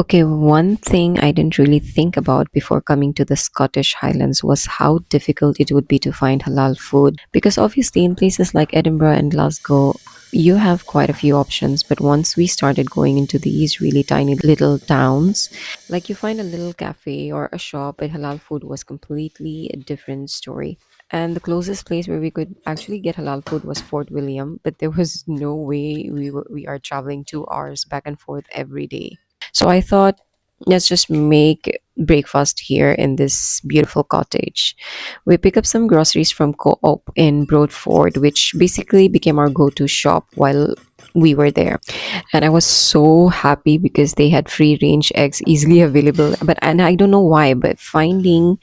Okay, one thing I didn't really think about before coming to the Scottish Highlands was how difficult it would be to find halal food. Because obviously, in places like Edinburgh and Glasgow, you have quite a few options. But once we started going into these really tiny little towns, like you find a little cafe or a shop, but halal food was completely a different story. And the closest place where we could actually get halal food was Fort William, but there was no way we are traveling 2 hours back and forth every day. So I thought, let's just make breakfast here in this beautiful cottage. We pick up some groceries from Co-op in Broadford, which basically became our go-to shop while we were there. And I was so happy because they had free range eggs easily available. But and I don't know why, but finding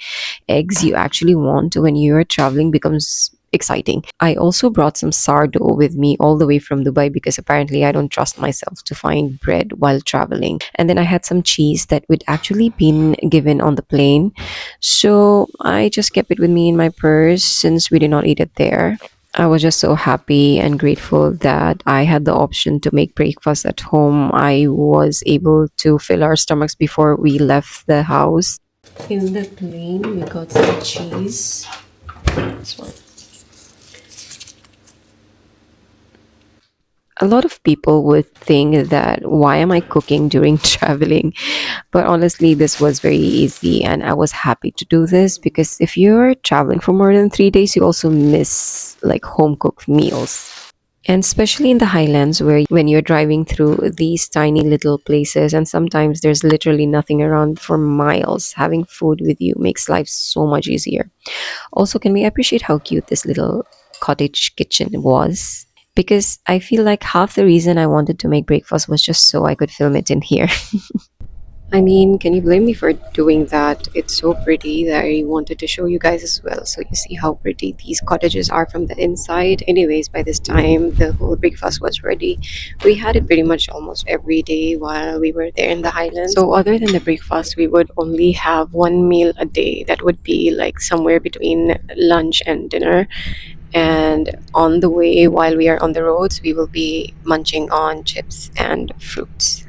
eggs you actually want when you're traveling becomes exciting. I also brought some sourdough with me all the way from Dubai because apparently I don't trust myself to find bread while traveling. And then I had some cheese that would actually been given on the plane. So I just kept it with me in my purse since we did not eat it there. I was just so happy and grateful that I had the option to make breakfast at home. I was able to fill our stomachs before we left the house. In the plane, we got some cheese. This one. A lot of people would think that why am I cooking during traveling? But honestly, this was very easy, and I was happy to do this because if you're traveling for more than 3 days, you also miss like home cooked meals. And especially in the highlands, where when you're driving through these tiny little places, and sometimes there's literally nothing around for miles, having food with you makes life so much easier. Also, can we appreciate how cute this little cottage kitchen was? Because I feel like half the reason I wanted to make breakfast was just so I could film it in here. I mean, can you blame me for doing that? It's so pretty that I wanted to show you guys as well. So you see how pretty these cottages are from the inside. Anyways, by this time, the whole breakfast was ready. We had it pretty much almost every day while we were there in the Highlands. So other than the breakfast, we would only have one meal a day. That would be like somewhere between lunch and dinner. And on the way, while we are on the roads, we will be munching on chips and fruits.